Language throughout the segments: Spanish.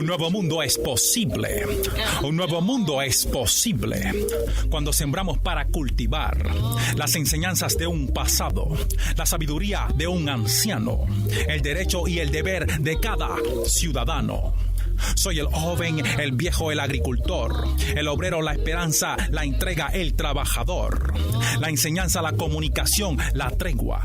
Un nuevo mundo es posible. Un nuevo mundo es posible cuando sembramos para cultivar las enseñanzas de un pasado, la sabiduría de un anciano, el derecho y el deber de cada ciudadano. Soy el joven, el viejo, el agricultor, el obrero, la esperanza, la entrega, el trabajador, la enseñanza, la comunicación, la tregua.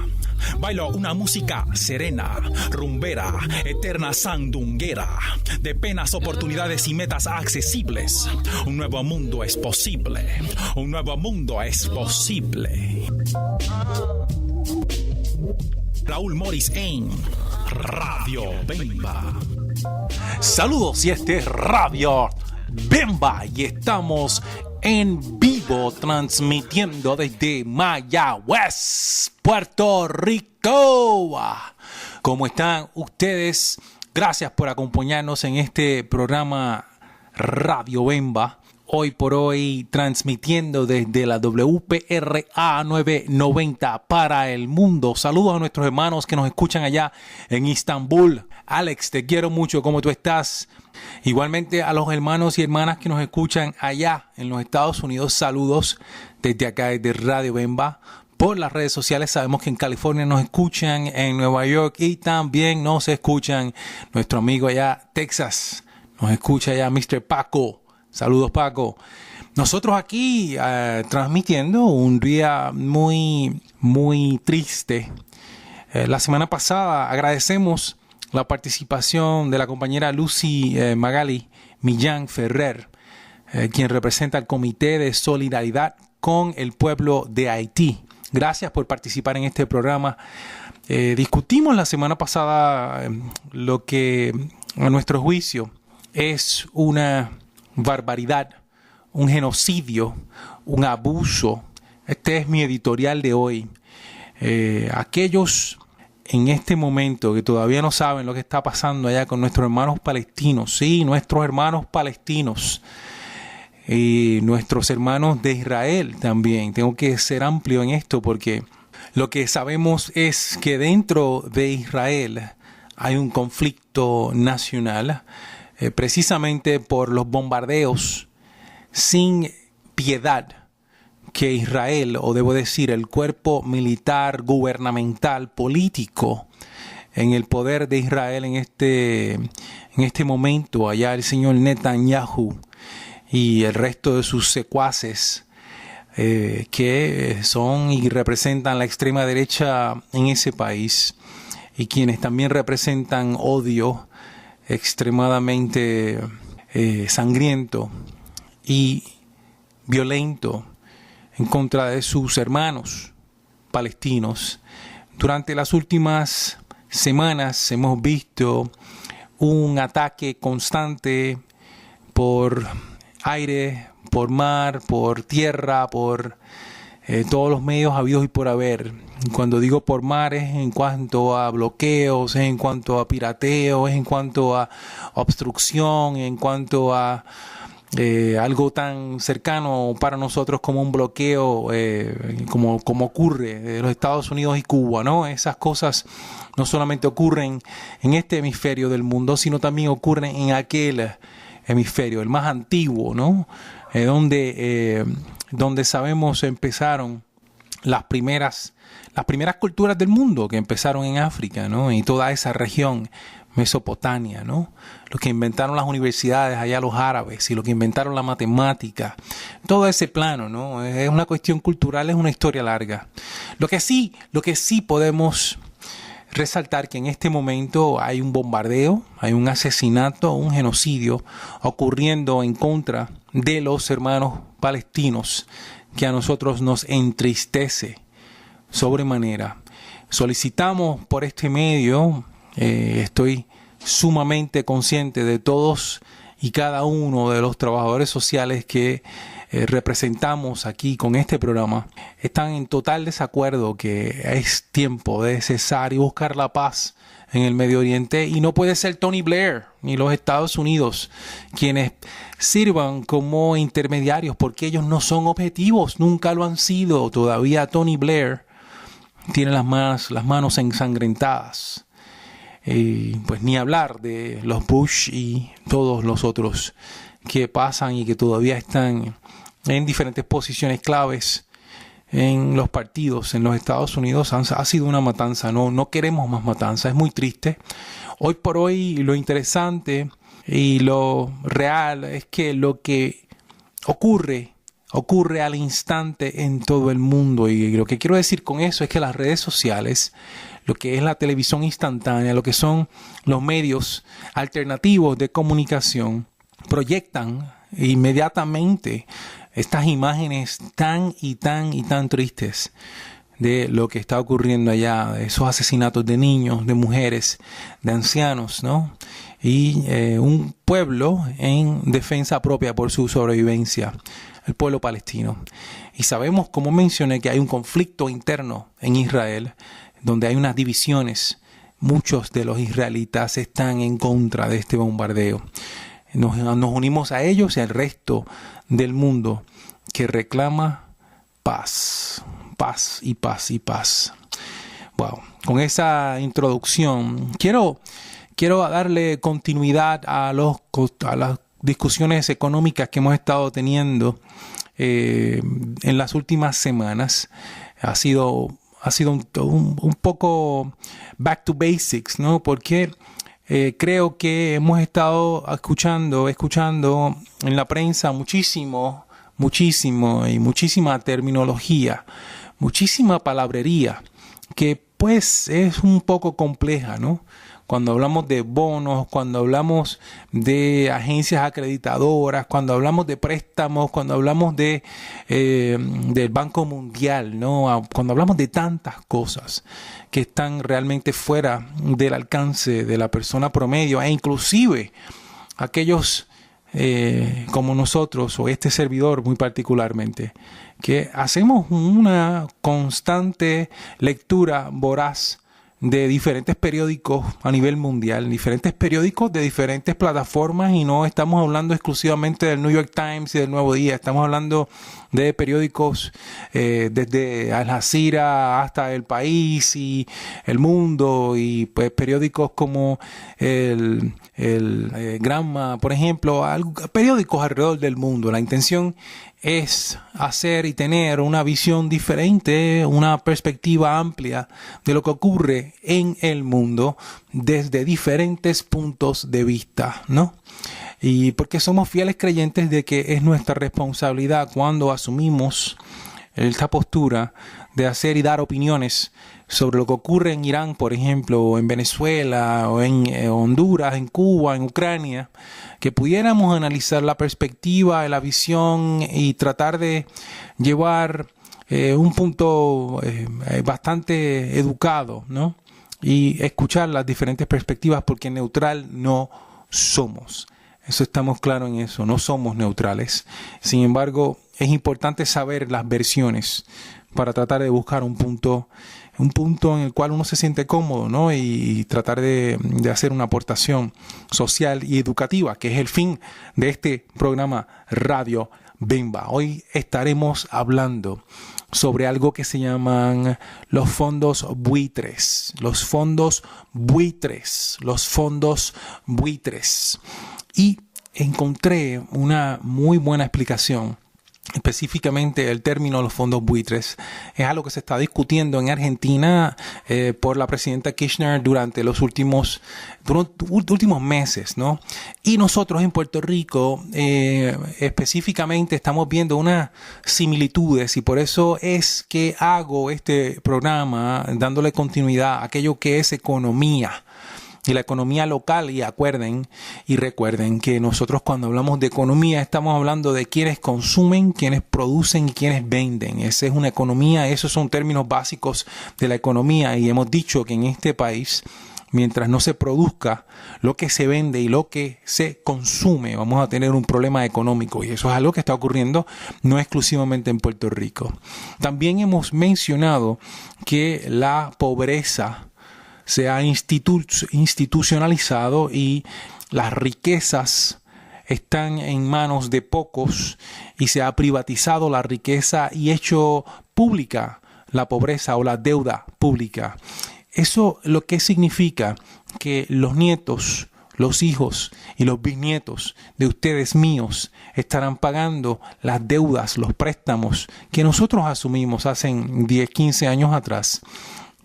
Bailo una música serena, rumbera, eterna sandunguera, de penas, oportunidades y metas accesibles. Un nuevo mundo es posible. Un nuevo mundo es posible. Raúl Morris en Radio Bemba. Saludos, y este es Radio Bemba y estamos en vivo transmitiendo desde Mayagüez, Puerto Rico. ¿Cómo están ustedes? Gracias por acompañarnos en este programa Radio Bemba. Hoy por hoy transmitiendo desde la WPRA 990 para el mundo. Saludos a nuestros hermanos que nos escuchan allá en Estambul. Alex, te quiero mucho. ¿Cómo tú estás? Igualmente a los hermanos y hermanas que nos escuchan allá en los Estados Unidos. Saludos desde acá, desde Radio Bemba. Por las redes sociales sabemos que en California nos escuchan, en Nueva York, y también nos escuchan nuestro amigo allá Texas. Nos escucha allá Mr. Paco. Saludos, Paco. Nosotros aquí transmitiendo un día muy, muy triste. La semana pasada agradecemos la participación de la compañera Lucy Magali Millán Ferrer, quien representa el Comité de Solidaridad con el Pueblo de Haití. Gracias por participar en este programa. Discutimos la semana pasada lo que a nuestro juicio es una barbaridad, un genocidio, un abuso. Este es mi editorial de hoy. Aquellos en este momento que todavía no saben lo que está pasando allá con nuestros hermanos palestinos, sí, nuestros hermanos palestinos y nuestros hermanos de Israel también. Tengo que ser amplio en esto porque lo que sabemos es que dentro de Israel hay un conflicto nacional, precisamente por los bombardeos sin piedad que Israel, o debo decir el cuerpo militar, gubernamental, político en el poder de Israel en este momento, allá el señor Netanyahu y el resto de sus secuaces que son y representan la extrema derecha en ese país, y quienes también representan odio extremadamente sangriento y violento en contra de sus hermanos palestinos. Durante las últimas semanas hemos visto un ataque constante por aire, por mar, por tierra, por todos los medios habidos y por haber. Cuando digo por mar es en cuanto a bloqueos, es en cuanto a pirateo, es en cuanto a obstrucción, en cuanto a algo tan cercano para nosotros como un bloqueo, como ocurre de los Estados Unidos y Cuba, ¿no? Esas cosas no solamente ocurren en este hemisferio del mundo, sino también ocurren en aquel hemisferio, el más antiguo, ¿no? Donde sabemos empezaron las primeras culturas del mundo, que empezaron en África, ¿no? Y toda esa región, Mesopotamia, ¿no? Los que inventaron las universidades allá, los árabes, y los que inventaron la matemática, todo ese plano, ¿no? Es una cuestión cultural, es una historia larga. Lo que sí podemos resaltar que en este momento hay un bombardeo, hay un asesinato, un genocidio ocurriendo en contra de los hermanos palestinos, que a nosotros nos entristece sobremanera. Solicitamos por este medio, estoy sumamente consciente de todos y cada uno de los trabajadores sociales que representamos aquí con este programa, están en total desacuerdo que es tiempo de cesar y buscar la paz en el Medio Oriente, y no puede ser Tony Blair ni los Estados Unidos quienes sirvan como intermediarios, porque ellos no son objetivos, nunca lo han sido. Todavía Tony Blair tiene las manos ensangrentadas. Pues ni hablar de los Bush y todos los otros que pasan y que todavía están en diferentes posiciones claves en los partidos en los Estados Unidos. Ha sido una matanza, no queremos más matanza, es muy triste. Hoy por hoy lo interesante y lo real es que lo que ocurre al instante en todo el mundo, y lo que quiero decir con eso es que las redes sociales, lo que es la televisión instantánea, lo que son los medios alternativos de comunicación, proyectan inmediatamente estas imágenes tan tristes de lo que está ocurriendo allá, de esos asesinatos de niños, de mujeres, de ancianos, ¿no? Y un pueblo en defensa propia por su sobrevivencia, el pueblo palestino. Y sabemos, como mencioné, que hay un conflicto interno en Israel, donde hay unas divisiones. Muchos de los israelitas están en contra de este bombardeo. Nos unimos a ellos y al resto del mundo que reclama paz. Wow. Con esa introducción quiero darle continuidad a las discusiones económicas que hemos estado teniendo en las últimas semanas. Ha sido un poco back to basics, ¿no? Porque creo que hemos estado escuchando en la prensa muchísimo y muchísima terminología, muchísima palabrería que pues es un poco compleja, ¿no? Cuando hablamos de bonos, cuando hablamos de agencias acreditadoras, cuando hablamos de préstamos, cuando hablamos del Banco Mundial, ¿no? Cuando hablamos de tantas cosas que están realmente fuera del alcance de la persona promedio e inclusive aquellos como nosotros o este servidor muy particularmente, que hacemos una constante lectura voraz de diferentes periódicos a nivel mundial, diferentes periódicos de diferentes plataformas, y no estamos hablando exclusivamente del New York Times y del Nuevo Día, estamos hablando de periódicos desde Al Jazeera hasta El País y El Mundo, y pues periódicos como el Granma, por ejemplo, periódicos alrededor del mundo. La intención es hacer y tener una visión diferente, una perspectiva amplia de lo que ocurre en el mundo desde diferentes puntos de vista, ¿no? Y porque somos fieles creyentes de que es nuestra responsabilidad cuando asumimos esta postura de hacer y dar opiniones sobre lo que ocurre en Irán, por ejemplo, o en Venezuela, o en Honduras, en Cuba, en Ucrania, que pudiéramos analizar la perspectiva, la visión y tratar de llevar un punto bastante educado, ¿no? Y escuchar las diferentes perspectivas, porque neutral no somos. Eso estamos claros en eso, no somos neutrales. Sin embargo, es importante saber las versiones para tratar de buscar un punto en el cual uno se siente cómodo, ¿no? Y tratar de hacer una aportación social y educativa, que es el fin de este programa Radio Bemba. Hoy estaremos hablando sobre algo que se llaman los fondos buitres. Los fondos buitres. Y encontré una muy buena explicación. Específicamente el término los fondos buitres es algo que se está discutiendo en Argentina por la presidenta Kirchner durante los últimos meses, ¿no? Y nosotros en Puerto Rico específicamente estamos viendo unas similitudes, y por eso es que hago este programa dándole continuidad a aquello que es economía. Y la economía local, y recuerden que nosotros cuando hablamos de economía estamos hablando de quienes consumen, quienes producen y quienes venden. Esa es una economía, esos son términos básicos de la economía, y hemos dicho que en este país, mientras no se produzca lo que se vende y lo que se consume, vamos a tener un problema económico, y eso es algo que está ocurriendo no exclusivamente en Puerto Rico. También hemos mencionado que la pobreza se ha institucionalizado y las riquezas están en manos de pocos, y se ha privatizado la riqueza y hecho pública la pobreza o la deuda pública. Eso lo que significa que los nietos, los hijos y los bisnietos de ustedes míos estarán pagando las deudas, los préstamos que nosotros asumimos hace 10, 15 años atrás.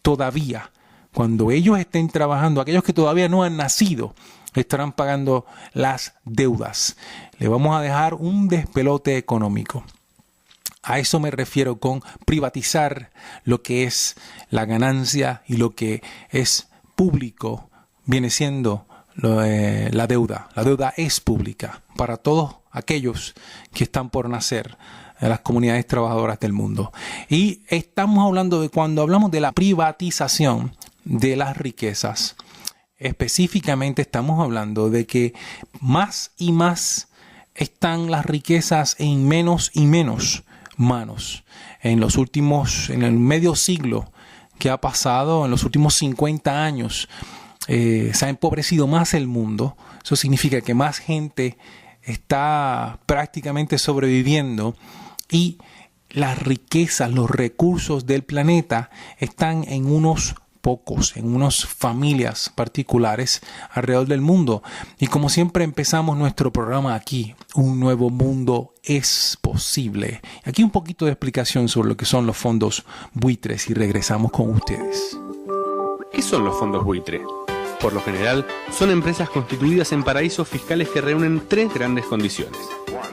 Todavía, cuando ellos estén trabajando, aquellos que todavía no han nacido, estarán pagando las deudas. Le vamos a dejar un despelote económico. A eso me refiero con privatizar lo que es la ganancia y lo que es público viene siendo la deuda. La deuda es pública para todos aquellos que están por nacer en las comunidades trabajadoras del mundo. Y estamos hablando de cuando hablamos de la privatización de las riquezas. Específicamente estamos hablando de que más y más están las riquezas en menos y menos manos. En el medio siglo que ha pasado, en los últimos 50 años, se ha empobrecido más el mundo. Eso significa que más gente está prácticamente sobreviviendo y las riquezas, los recursos del planeta están en unos pocos, en unas familias particulares alrededor del mundo. Y como siempre empezamos nuestro programa aquí, un nuevo mundo es posible. Aquí un poquito de explicación sobre lo que son los fondos buitres y regresamos con ustedes. ¿Qué son los fondos buitre? Por lo general, son empresas constituidas en paraísos fiscales que reúnen 3 grandes condiciones: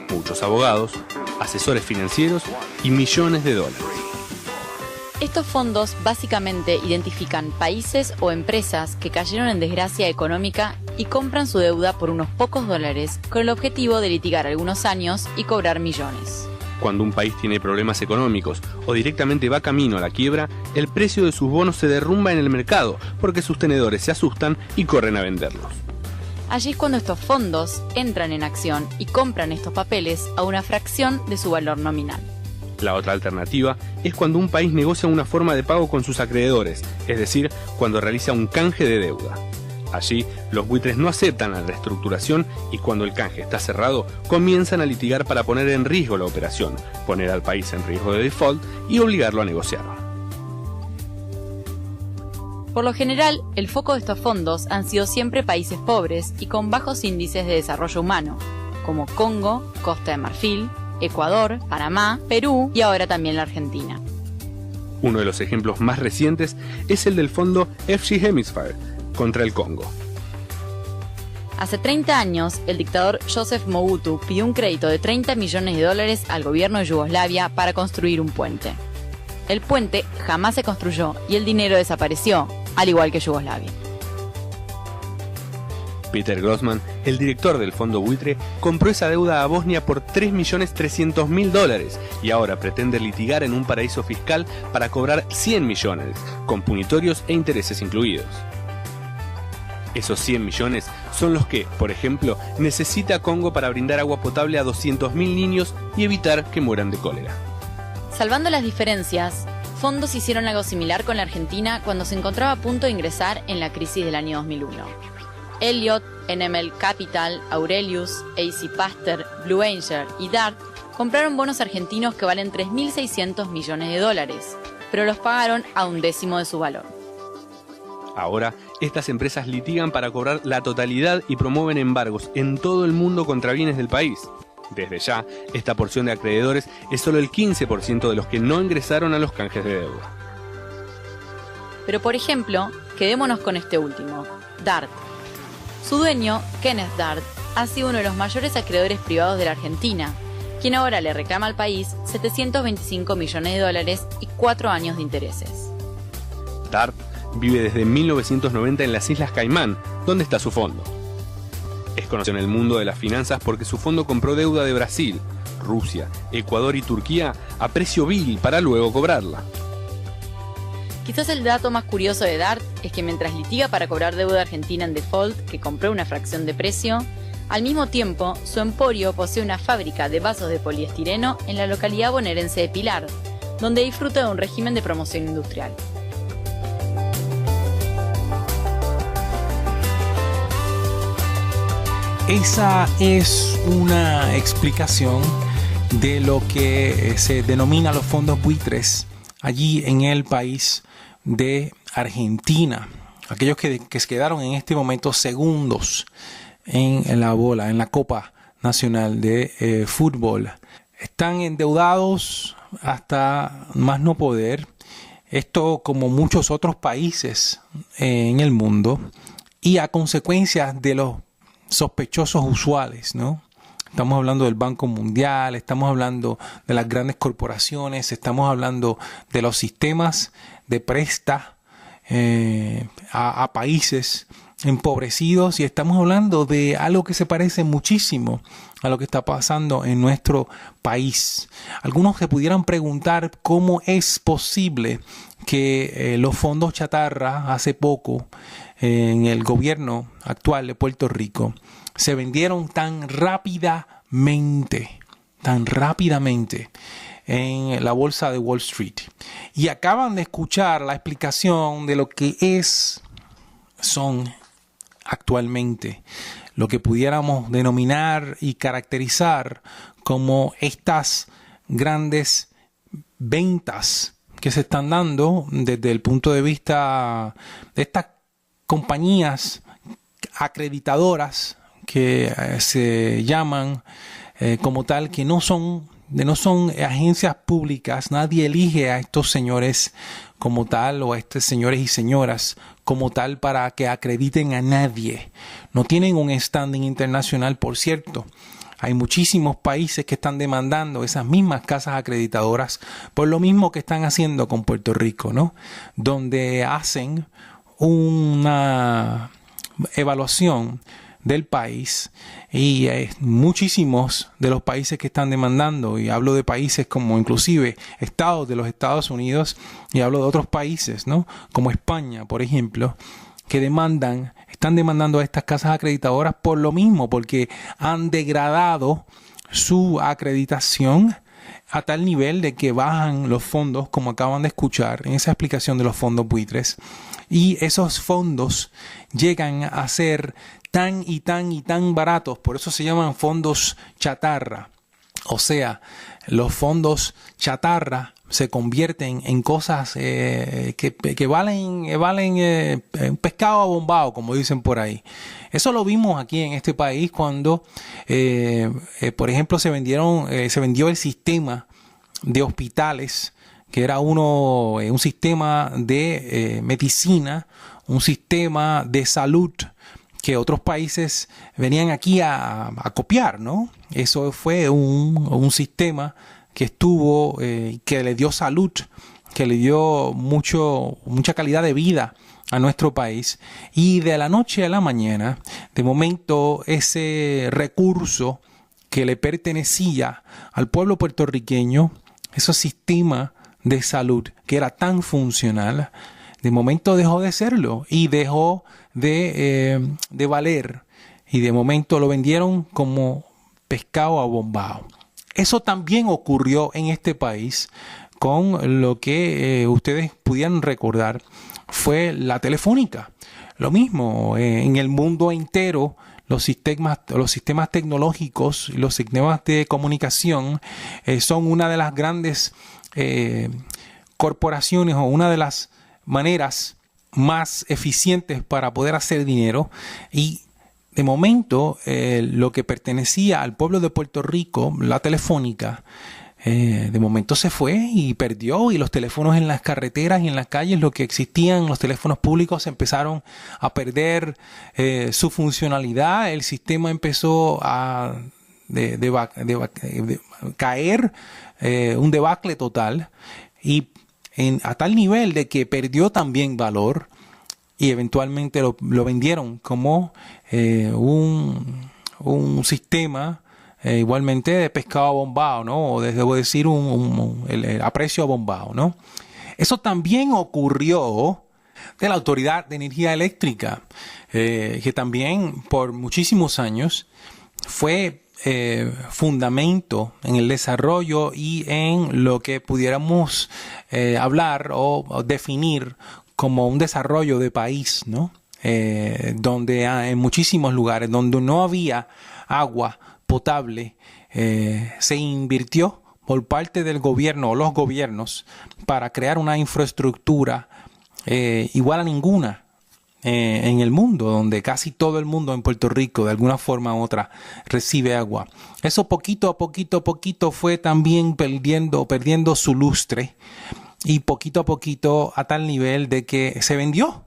muchos abogados, asesores financieros y millones de dólares. Estos fondos básicamente identifican países o empresas que cayeron en desgracia económica y compran su deuda por unos pocos dólares con el objetivo de litigar algunos años y cobrar millones. Cuando un país tiene problemas económicos o directamente va camino a la quiebra, el precio de sus bonos se derrumba en el mercado porque sus tenedores se asustan y corren a venderlos. Allí es cuando estos fondos entran en acción y compran estos papeles a una fracción de su valor nominal. La otra alternativa es cuando un país negocia una forma de pago con sus acreedores, es decir, cuando realiza un canje de deuda. Allí, los buitres no aceptan la reestructuración y cuando el canje está cerrado, comienzan a litigar para poner en riesgo la operación, poner al país en riesgo de default y obligarlo a negociar. Por lo general, el foco de estos fondos han sido siempre países pobres y con bajos índices de desarrollo humano, como Congo, Costa de Marfil, Ecuador, Panamá, Perú y ahora también la Argentina. Uno de los ejemplos más recientes es el del fondo FG Hemisphere contra el Congo. Hace 30 años, el dictador Joseph Mobutu pidió un crédito de $30 millones al gobierno de Yugoslavia para construir un puente. El puente jamás se construyó y el dinero desapareció, al igual que Yugoslavia. Peter Grossman, el director del fondo buitre, compró esa deuda a Bosnia por $3.300.000 y ahora pretende litigar en un paraíso fiscal para cobrar 100 millones, con punitorios e intereses incluidos. Esos 100 millones son los que, por ejemplo, necesita Congo para brindar agua potable a 200.000 niños y evitar que mueran de cólera. Salvando las diferencias, fondos hicieron algo similar con la Argentina cuando se encontraba a punto de ingresar en la crisis del año 2001. Elliott, NML Capital, Aurelius, AC Pasteur, Blue Angel y DART compraron bonos argentinos que valen $3.600 millones, pero los pagaron a 1/10 de su valor. Ahora, estas empresas litigan para cobrar la totalidad y promueven embargos en todo el mundo contra bienes del país. Desde ya, esta porción de acreedores es solo el 15% de los que no ingresaron a los canjes de deuda. Pero por ejemplo, quedémonos con este último, DART. Su dueño, Kenneth Dart, ha sido uno de los mayores acreedores privados de la Argentina, quien ahora le reclama al país $725 millones y 4 años de intereses. Dart vive desde 1990 en las Islas Caimán, donde está su fondo. Es conocido en el mundo de las finanzas porque su fondo compró deuda de Brasil, Rusia, Ecuador y Turquía a precio vil para luego cobrarla. Quizás el dato más curioso de Dart es que mientras litiga para cobrar deuda argentina en default que compró una fracción de precio, al mismo tiempo su emporio posee una fábrica de vasos de poliestireno en la localidad bonaerense de Pilar, donde disfruta de un régimen de promoción industrial. Esa es una explicación de lo que se denomina los fondos buitres allí en el país de Argentina. aquellos que se quedaron en este momento segundos en la bola, en la Copa Nacional de Fútbol, están endeudados hasta más no poder. Esto como muchos otros países en el mundo y a consecuencia de los sospechosos usuales, ¿no? Estamos hablando del Banco Mundial, estamos hablando de las grandes corporaciones, estamos hablando de los sistemas de presta a países empobrecidos y estamos hablando de algo que se parece muchísimo a lo que está pasando en nuestro país. Algunos se pudieran preguntar cómo es posible que los fondos chatarra hace poco en el gobierno actual de Puerto Rico se vendieron tan rápidamente en la bolsa de Wall Street. Y acaban de escuchar la explicación de lo que son actualmente lo que pudiéramos denominar y caracterizar como estas grandes ventas que se están dando desde el punto de vista de estas compañías acreditadoras que se llaman como tal, que no son agencias públicas. Nadie elige a estos señores como tal o a estos señores y señoras como tal para que acrediten a nadie. No tienen un standing internacional, por cierto. Hay muchísimos países que están demandando esas mismas casas acreditadoras por lo mismo que están haciendo con Puerto Rico, ¿no? Donde hacen una evaluación del país y muchísimos de los países que están demandando, y hablo de países como inclusive estados de los Estados Unidos y hablo de otros países, ¿no? Como España, por ejemplo, que están demandando a estas casas acreditadoras por lo mismo, porque han degradado su acreditación a tal nivel de que bajan los fondos, como acaban de escuchar en esa explicación de los fondos buitres, y esos fondos llegan a ser tan baratos, por eso se llaman fondos chatarra. O sea, los fondos chatarra se convierten en cosas que valen un pescado abombado, como dicen por ahí. Eso lo vimos aquí en este país cuando, por ejemplo, se vendió el sistema de hospitales, que era un sistema de medicina, un sistema de salud que otros países venían aquí a copiar, ¿no? Eso fue un sistema que estuvo, que le dio salud, que le dio mucha calidad de vida a nuestro país. Y de la noche a la mañana, de momento, ese recurso que le pertenecía al pueblo puertorriqueño, ese sistema de salud que era tan funcional, de momento dejó de serlo y dejó de valer, y de momento lo vendieron como pescado abombado. Eso también ocurrió en este país con lo que ustedes pudieran recordar fue la Telefónica. Lo mismo en el mundo entero, los sistemas tecnológicos, los sistemas de comunicación son una de las grandes corporaciones o una de las maneras más eficientes para poder hacer dinero, y de momento lo que pertenecía al pueblo de Puerto Rico, la Telefónica, de momento se fue y perdió, y los teléfonos en las carreteras y en las calles, lo que existían, los teléfonos públicos empezaron a perder su funcionalidad. El sistema empezó a caer, un debacle total, y a tal nivel de que perdió también valor, y eventualmente lo vendieron como un sistema igualmente de pescado abombado, ¿no? O debo decir el aprecio abombado, ¿no? Eso también ocurrió de la Autoridad de Energía Eléctrica, que también por muchísimos años fue fundamento en el desarrollo y en lo que pudiéramos hablar o definir como un desarrollo de país, ¿no? Donde en muchísimos lugares donde no había agua potable, se invirtió por parte del gobierno o los gobiernos para crear una infraestructura igual a ninguna en el mundo, donde casi todo el mundo en Puerto Rico de alguna forma u otra recibe agua. Eso poquito a poquito fue también perdiendo su lustre, y poquito a poquito a tal nivel de que se vendió.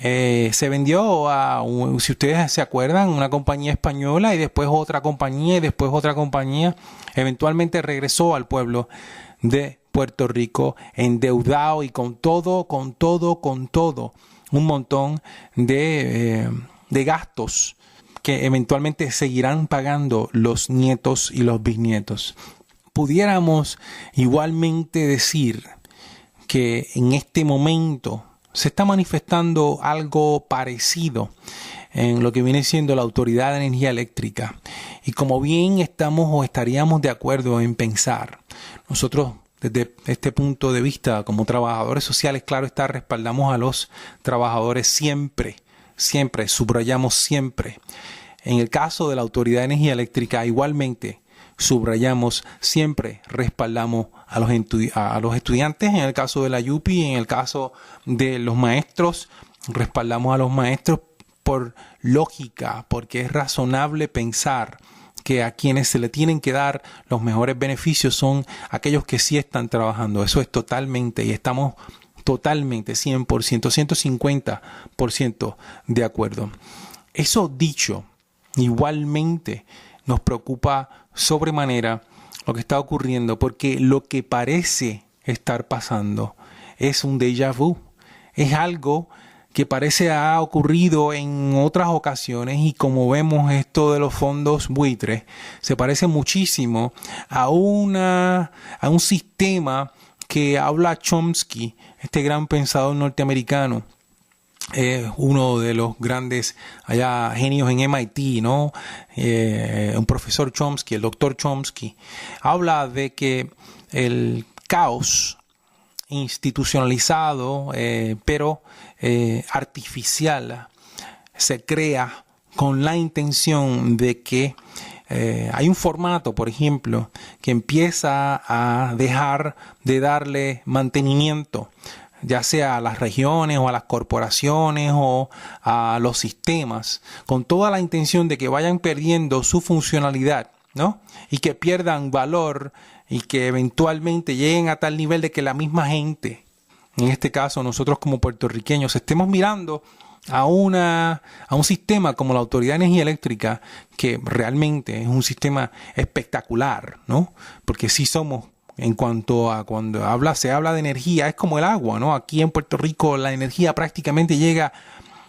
Se vendió a, si ustedes se acuerdan, una compañía española, y después otra compañía, y después otra compañía. Eventualmente regresó al pueblo de Puerto Rico endeudado y con todo, un montón de gastos que eventualmente seguirán pagando los nietos y los bisnietos. Pudiéramos igualmente decir que en este momento se está manifestando algo parecido en lo que viene siendo la Autoridad de Energía Eléctrica. Y como bien estamos o estaríamos de acuerdo en pensar, nosotros desde este punto de vista como trabajadores sociales, claro está, respaldamos a los trabajadores siempre, subrayamos siempre. En el caso de la Autoridad de Energía Eléctrica igualmente subrayamos siempre, respaldamos a los estudiantes. En el caso de la YUPI, en el caso de los maestros, respaldamos a los maestros por lógica, porque es razonable pensar que a quienes se le tienen que dar los mejores beneficios son aquellos que sí están trabajando. Eso es totalmente, y estamos totalmente, 100%, 150% de acuerdo. Eso dicho, igualmente nos preocupa sobremanera lo que está ocurriendo, porque lo que parece estar pasando es un déjà vu. Es algo que parece ha ocurrido en otras ocasiones, y como vemos esto de los fondos buitres, se parece muchísimo a un sistema que habla Chomsky, este gran pensador norteamericano. Uno de los grandes genios en MIT, ¿no? Un profesor Chomsky, el doctor Chomsky, habla de que el caos institucionalizado, pero artificial, se crea con la intención de que hay un formato, por ejemplo, que empieza a dejar de darle mantenimiento, ya sea a las regiones o a las corporaciones o a los sistemas, con toda la intención de que vayan perdiendo su funcionalidad, ¿no? Y que pierdan valor, y que eventualmente lleguen a tal nivel de que la misma gente, en este caso nosotros como puertorriqueños, estemos mirando a un sistema como la Autoridad de Energía Eléctrica, que realmente es un sistema espectacular, ¿no? Porque sí somos, en cuanto a cuando se habla de energía, es como el agua, ¿no? Aquí en Puerto Rico la energía prácticamente llega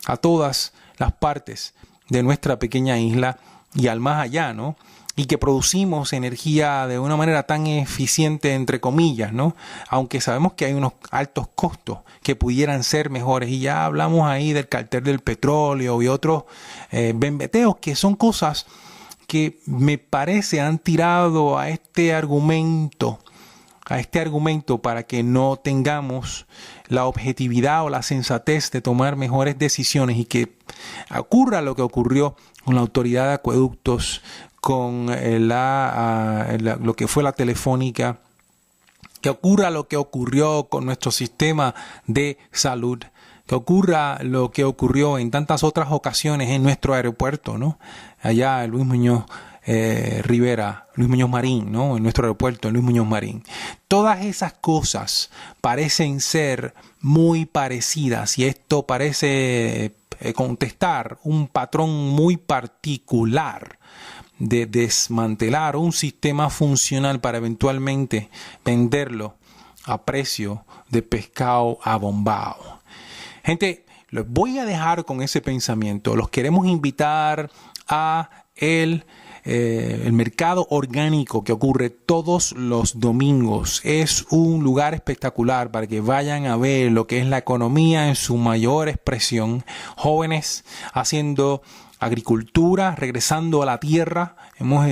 a todas las partes de nuestra pequeña isla y al más allá, ¿no? Y que producimos energía de una manera tan eficiente, entre comillas, ¿no? Aunque sabemos que hay unos altos costos que pudieran ser mejores, y ya hablamos ahí del cartel del petróleo y otros bembeteos, que son cosas que me parece han tirado a este argumento para que no tengamos la objetividad o la sensatez de tomar mejores decisiones, y que ocurra lo que ocurrió con la Autoridad de Acueductos, con lo que fue la Telefónica, que ocurra lo que ocurrió con nuestro sistema de salud, que ocurra lo que ocurrió en tantas otras ocasiones en nuestro aeropuerto, ¿no? Allá Luis Muñoz Marín, ¿no? En nuestro aeropuerto, Luis Muñoz Marín. Todas esas cosas parecen ser muy parecidas, y esto parece contestar un patrón muy particular de desmantelar un sistema funcional para eventualmente venderlo a precio de pescado abombado. Gente, los voy a dejar con ese pensamiento. Los queremos invitar a el mercado orgánico que ocurre todos los domingos. Es un lugar espectacular para que vayan a ver lo que es la economía en su mayor expresión. Jóvenes haciendo agricultura, regresando a la tierra. Hemos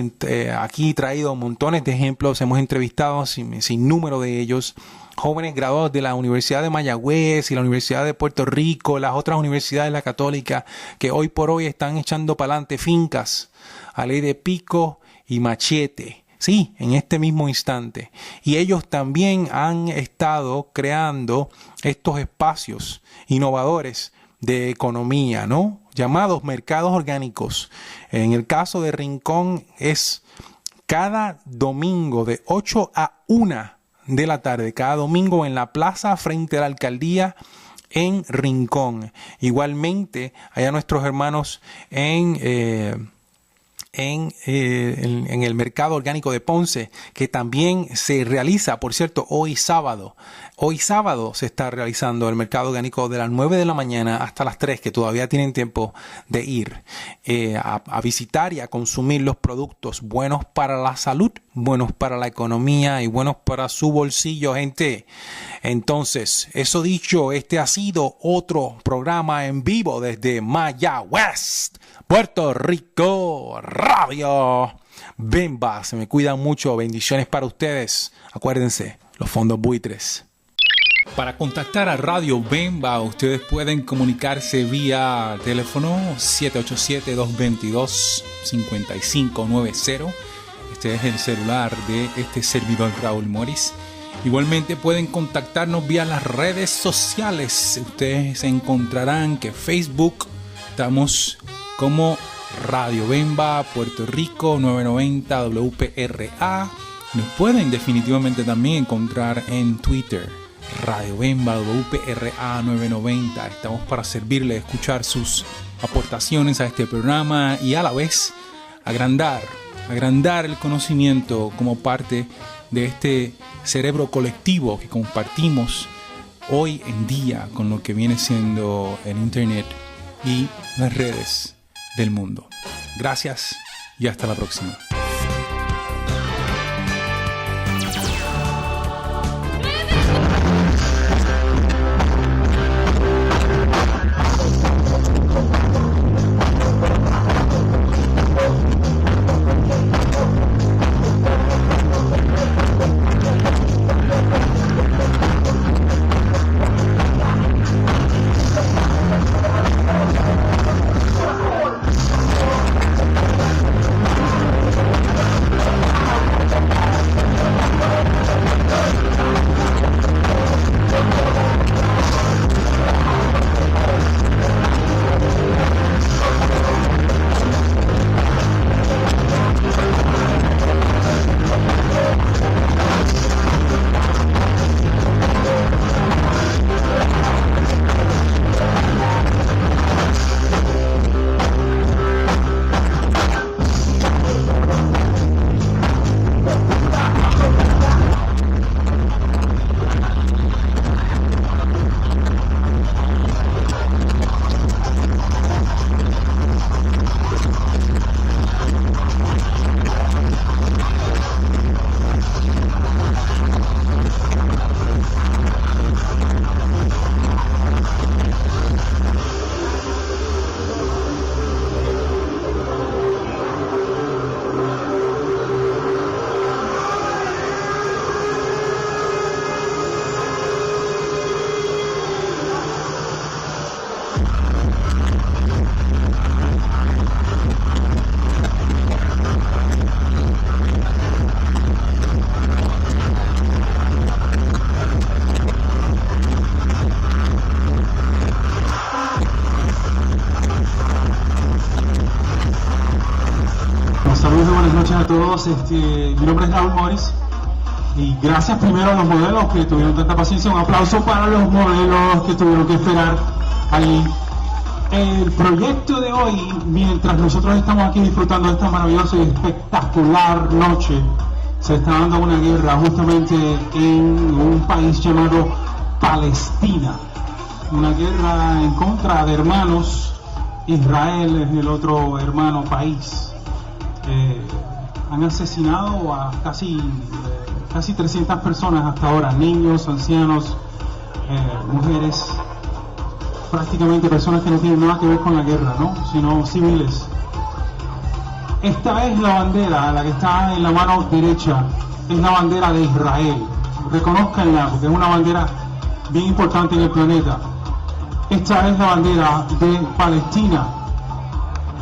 aquí traído montones de ejemplos, hemos entrevistado sin número de ellos. Jóvenes graduados de la Universidad de Mayagüez y la Universidad de Puerto Rico, las otras universidades, la Católica, que hoy por hoy están echando para adelante fincas a ley de pico y machete. Sí, en este mismo instante. Y ellos también han estado creando estos espacios innovadores de economía, ¿no? Llamados mercados orgánicos. En el caso de Rincón es cada domingo de 8 a 1 de la tarde, cada domingo en la plaza frente a la alcaldía en Rincón. Igualmente, allá nuestros hermanos en el mercado orgánico de Ponce, que también se realiza, por cierto, hoy sábado. Hoy sábado se está realizando el mercado orgánico de las 9 de la mañana hasta las 3, que todavía tienen tiempo de ir a visitar y a consumir los productos buenos para la salud, buenos para la economía y buenos para su bolsillo, gente. Entonces, eso dicho, este ha sido otro programa en vivo desde Mayagüez, Puerto Rico, Radio Bemba. Se me cuidan mucho, bendiciones para ustedes. Acuérdense, los fondos buitres. Para contactar a Radio Bemba, ustedes pueden comunicarse vía teléfono 787-222-5590. Este es el celular de este servidor Raúl Morris. Igualmente pueden contactarnos vía las redes sociales. Ustedes encontrarán que Facebook estamos como Radio Bemba Puerto Rico 990 WPRA. Nos pueden definitivamente también encontrar en Twitter, Radio Bemba WPRA 990. Estamos para servirle, escuchar sus aportaciones a este programa y a la vez agrandar el conocimiento como parte de este cerebro colectivo que compartimos hoy en día con lo que viene siendo el internet y las redes del mundo. Gracias y hasta la próxima. A todos, mi nombre es Raúl Morris y gracias primero a los modelos que tuvieron tanta paciencia. Un aplauso para los modelos que tuvieron que esperar ahí. El proyecto de hoy, mientras nosotros estamos aquí disfrutando de esta maravillosa y espectacular noche, se está dando una guerra justamente en un país llamado Palestina, una guerra en contra de hermanos. Israel es el otro hermano país. Han asesinado a casi 300 personas hasta ahora, niños, ancianos, mujeres, prácticamente personas que no tienen nada que ver con la guerra, ¿no? Sino civiles. Esta es la bandera, la que está en la mano derecha, es la bandera de Israel. Reconózcanla porque es una bandera bien importante en el planeta. Esta es la bandera de Palestina.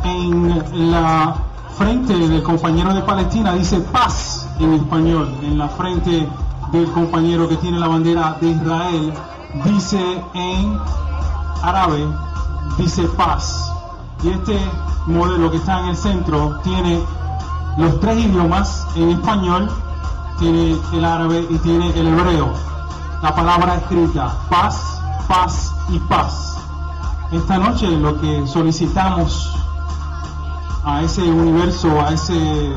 En la frente del compañero de Palestina dice paz en español. En la frente del compañero que tiene la bandera de Israel dice en árabe dice paz. Y este modelo que está en el centro tiene los 3 idiomas en español, tiene el árabe y tiene el hebreo. La palabra escrita, paz, paz y paz. Esta noche lo que solicitamos a ese universo, a ese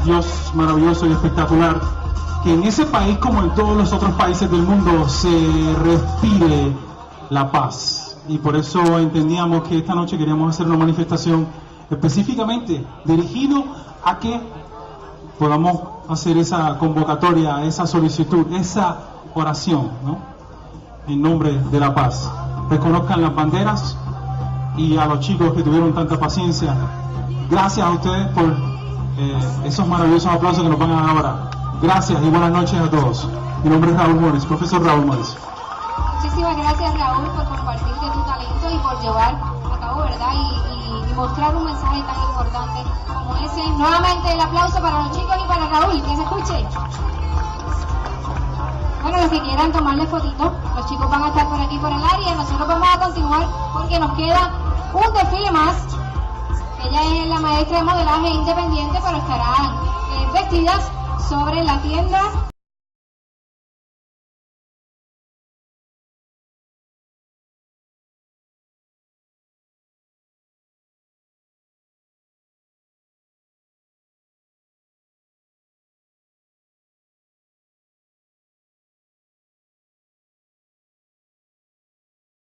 Dios maravilloso y espectacular, que en ese país como en todos los otros países del mundo se respire la paz. Y por eso entendíamos que esta noche queríamos hacer una manifestación específicamente dirigido a que podamos hacer esa convocatoria, esa solicitud, esa oración, ¿no? En nombre de la paz. Reconozcan las banderas, y a los chicos que tuvieron tanta paciencia, gracias a ustedes por esos maravillosos aplausos que nos van a dar ahora. Gracias y buenas noches a todos. Mi nombre es Raúl Morris, profesor Raúl Morris. Muchísimas gracias, Raúl, por compartir de tu talento y por llevar a cabo, ¿verdad? Y mostrar un mensaje tan importante como ese. Nuevamente el aplauso para los chicos y para Raúl, que se escuche. Bueno, los que quieran tomarle fotito, los chicos van a estar por aquí por el área. Nosotros vamos a continuar porque nos queda un desfile más. Ella es la maestra de modelaje independiente, pero estarán vestidas sobre la tienda